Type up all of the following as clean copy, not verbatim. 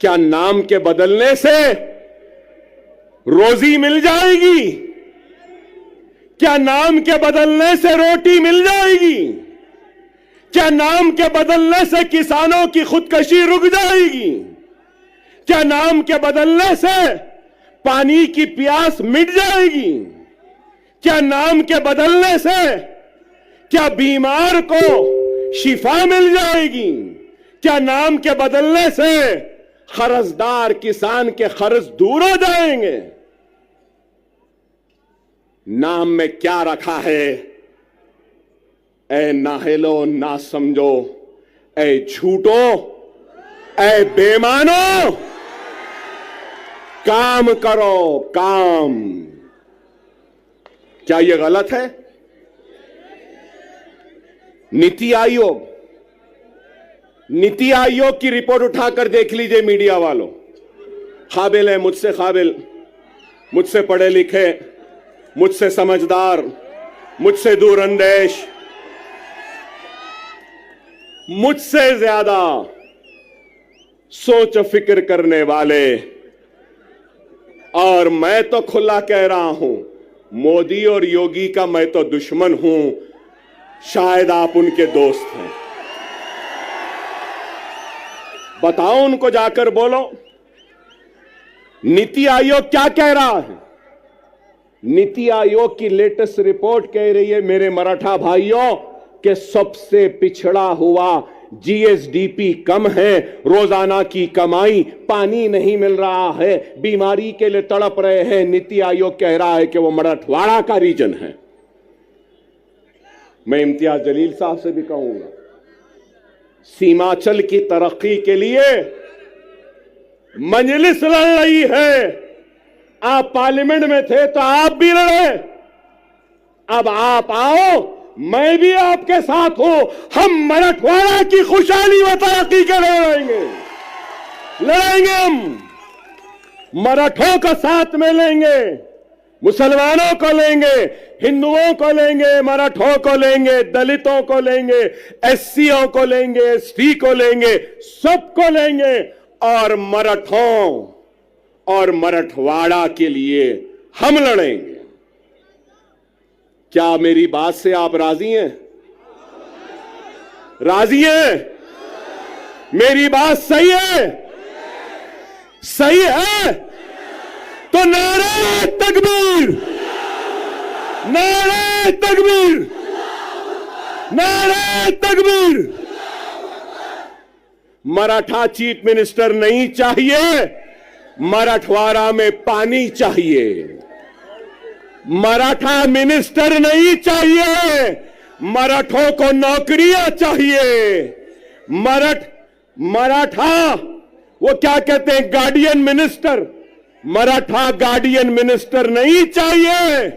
क्या नाम के बदलने से रोजी मिल जाएगी? क्या नाम के बदलने से रोटी मिल जाएगी? क्या नाम के बदलने से किसानों की खुदकशी रुक जाएगी? क्या नाम के बदलने से पानी की प्यास मिट जाएगी? क्या नाम के बदलने से क्या बीमार को शिफा मिल जाएगी? क्या नाम के बदलने से कर्जदार किसान के कर्ज दूर हो जाएंगे? नाम में क्या रखा है? ऐ नाहिलो ना समझो, ऐ झूठो, ऐ बेमानो, काम करो काम। क्या यह गलत है? नीति आयोग की रिपोर्ट उठाकर देख लीजिए मीडिया वालों। काबिल है, मुझसे काबिल, मुझसे पढ़े लिखे, मुझसे समझदार, मुझसे दूरअंदेश, मुझसे ज्यादा सोच फिक्र करने वाले, और मैं तो खुला कह रहा हूं, मोदी और योगी का मैं तो दुश्मन हूं, शायद आप उनके दोस्त हैं। बताओ उनको, जाकर बोलो नीति आयोग क्या कह रहा है। नीति आयोग की लेटेस्ट रिपोर्ट कह रही है, मेरे मराठा भाइयों, कि सबसे पिछड़ा हुआ जीएसडीपी कम है, रोजाना की कमाई, पानी नहीं मिल रहा है, बीमारी के लिए तड़प रहे हैं। नीति आयोग कह रहा है कि वो मराठवाड़ा का रीजन है। मैं इम्तियाज जलील साहब से भी कहूंगा, सीमांचल की तरक्की के लिए मजलिस लड़ रही है। आप पार्लियामेंट में थे तो आप भी लड़े, अब आप आओ, मैं भी आपके साथ हूं। हम मराठवाड़ा की खुशहाली व तरक्की के लिए लड़ेंगे। हम मराठों का साथ में लेंगे, मुसलमानों को लेंगे, हिंदुओं को लेंगे, मराठों को लेंगे, दलितों को लेंगे, एससीओ को लेंगे, एसटी को लेंगे, सबको लेंगे, और मराठों और मराठवाड़ा के लिए हम लड़ेंगे। क्या मेरी बात से आप राजी हैं? राजी हैं? मेरी बात सही है? सही है तो नारे तकबीर, नारे तकबीर, नारे तकबीर। मराठा चीफ मिनिस्टर नहीं चाहिए, मराठवाड़ा में पानी चाहिए। मराठा मिनिस्टर नहीं चाहिए, मराठों को नौकरियां चाहिए। मराठा वो क्या कहते हैं, guardian minister, Maratha guardian minister नहीं चाहिए।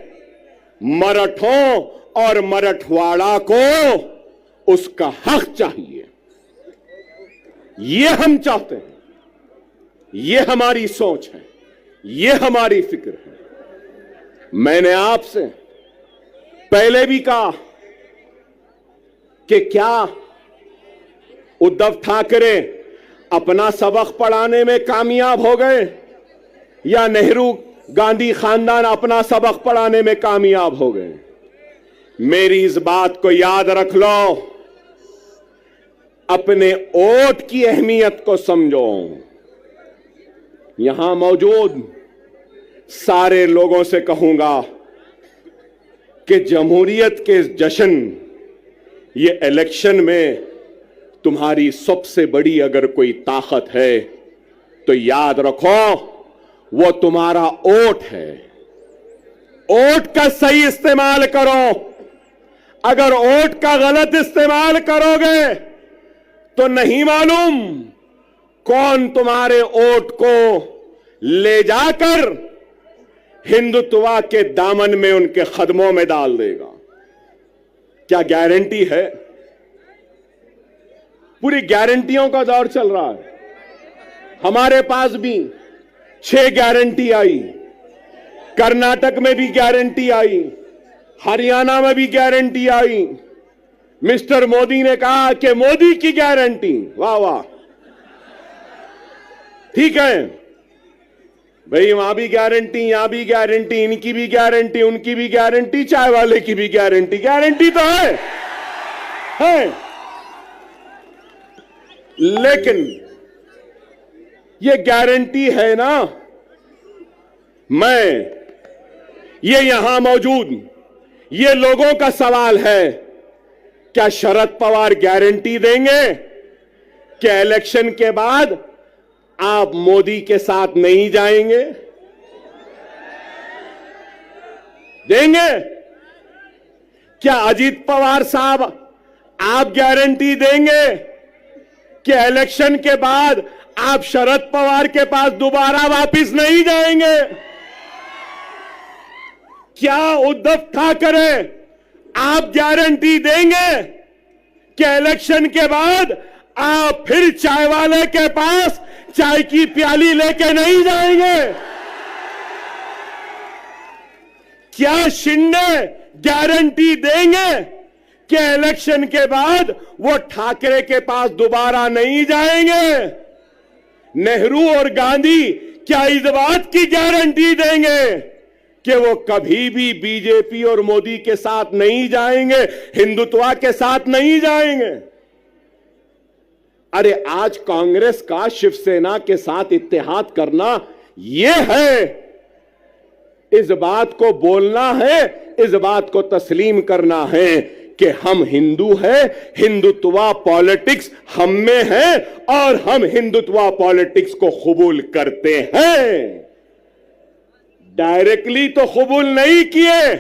मराठों और मराठवाड़ा को उसका हक चाहिए। ये हम चाहते हैं, ये हमारी सोच है, ये हमारी फिक्र है। मैंने आपसे पहले भी कहा कि क्या उद्धव ठाकरे अपना सबक पढ़ाने में कामयाब हो गए, या नेहरू गांधी खानदान अपना सबक पढ़ाने में कामयाब हो गए? मेरी इस बात को याद रख लो, अपने वोट की अहमियत को समझो। यहां मौजूद सारे लोगों से कहूंगा कि जमहूरियत के जश्न, ये इलेक्शन में तुम्हारी सबसे बड़ी अगर कोई ताकत है तो याद रखो, वो तुम्हारा वोट है। वोट का सही इस्तेमाल करो। अगर वोट का गलत इस्तेमाल करोगे तो नहीं मालूम कौन तुम्हारे वोट को ले जाकर हिंदुत्व के दामन में, उनके कदमों में डाल देगा। क्या गारंटी है? पूरी गारंटियों का दौर चल रहा है। हमारे पास भी 6 गारंटी आई, कर्नाटक में भी गारंटी आई, हरियाणा में भी गारंटी आई। मिस्टर मोदी ने कहा कि मोदी की गारंटी, वाह वाह। ठीक है भाई, वहां भी गारंटी, यहां भी गारंटी, इनकी भी गारंटी, उनकी भी गारंटी, चाय वाले की भी गारंटी। गारंटी तो है। लेकिन ये गारंटी है ना, मैं ये यहां मौजूद ये लोगों का सवाल है, क्या शरद पवार गारंटी देंगे कि इलेक्शन के बाद आप मोदी के साथ नहीं जाएंगे? देंगे? क्या अजीत पवार साहब आप गारंटी देंगे कि इलेक्शन के बाद आप शरद पवार के पास दोबारा वापस नहीं जाएंगे? क्या उद्धव ठाकरे आप गारंटी देंगे कि इलेक्शन के बाद आप फिर चाय वाले के पास चाय की प्याली लेके नहीं जाएंगे? क्या शिंदे गारंटी देंगे कि इलेक्शन के बाद वो ठाकरे के पास दोबारा नहीं जाएंगे? नेहरू और गांधी क्या इस बात की गारंटी देंगे कि वो कभी भी बीजेपी और मोदी के साथ नहीं जाएंगे, हिंदुत्व के साथ नहीं जाएंगे? अरे आज कांग्रेस का शिवसेना के साथ इत्तेहाद करना यह है, इस बात को बोलना है, इस बात को तस्लीम करना है कि हम हिंदू हैं, हिंदुत्व पॉलिटिक्स हम में है और हम हिंदुत्व पॉलिटिक्स को कबूल करते हैं। डायरेक्टली तो कबूल नहीं किए,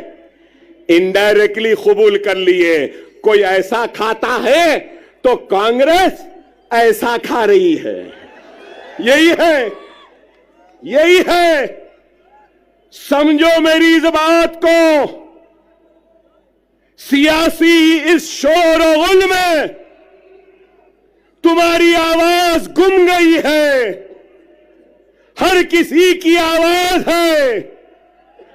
इनडायरेक्टली कबूल कर लिए। कोई ऐसा खाता है तो कांग्रेस ऐसा खा रही है। यही है, यही है। समझो मेरी इस बात को। सियासी इस शोर और गुल में तुम्हारी आवाज गुम गई है। हर किसी की आवाज है।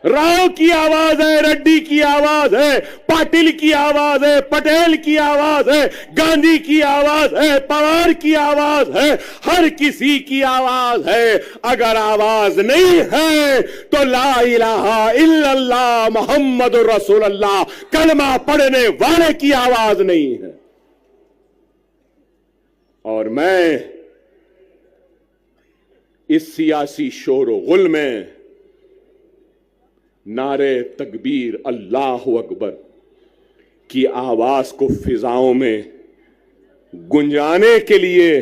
राव की आवाज है, रेड्डी की आवाज है, पाटिल की आवाज है, पटेल की आवाज है, गांधी की आवाज है, पवार की आवाज है, हर किसी की आवाज है। अगर आवाज नहीं है तो ला इलाहा इल्लल्लाह मुहम्मदुर रसूलुल्लाह कलमा पढ़ने वाले की आवाज नहीं है। और मैं इस सियासी शोर गुल में नारे तकबीर अल्लाह अकबर की आवाज को फिजाओं में गुंजाने के लिए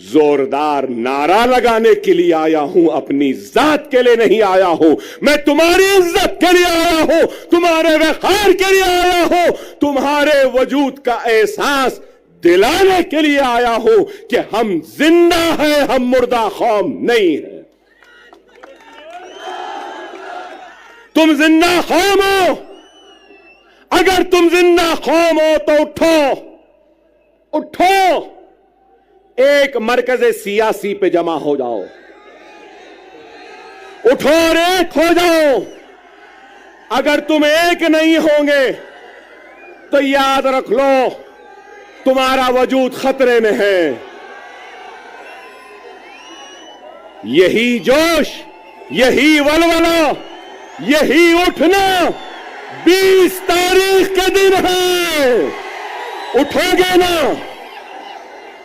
जोरदार नारा लगाने के लिए आया हूं। अपनी जात के लिए नहीं आया हूं। मैं तुम्हारी इज्जत के लिए आया हूं, तुम्हारे वक़ार के लिए आया हूं, तुम्हारे वजूद का एहसास दिलाने के लिए आया हूं कि हम जिंदा हैं, हम मुर्दा कौम नहीं है। तुम जिंदा कौम हो। अगर तुम जिंदा कौम हो तो उठो, उठो, एक मरकज सियासी पे जमा हो जाओ। उठो और एक हो जाओ। अगर तुम एक नहीं होंगे तो याद रख लो तुम्हारा वजूद खतरे में है। यही जोश, यही वलवला, यही उठना 20 तारीख के दिन है। उठोगे ना?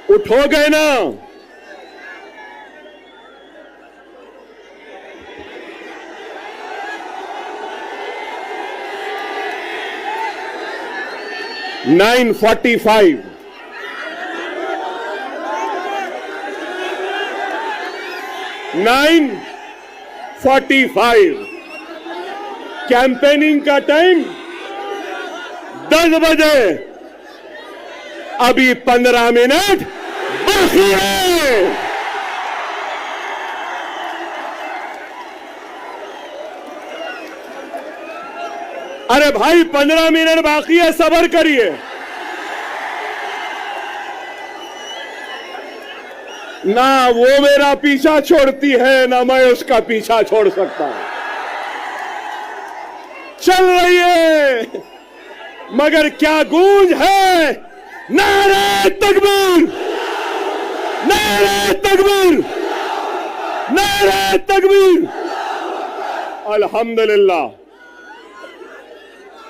उठोगे ना? (9:45) 9:45 कैंपेनिंग का टाइम 10 बजे। अभी 15 मिनट बाकी है। अरे भाई 15 मिनट बाकी है, सब्र करिए। ना वो मेरा पीछा छोड़ती है, ना मैं उसका पीछा छोड़ सकता हूं। चल रही है मगर क्या गूंज है। नारे तकबीर, नारे तकबीर, नारे तकबीर। अल्हम्दुलिल्लाह,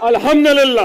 अल्हम्दुलिल्लाह।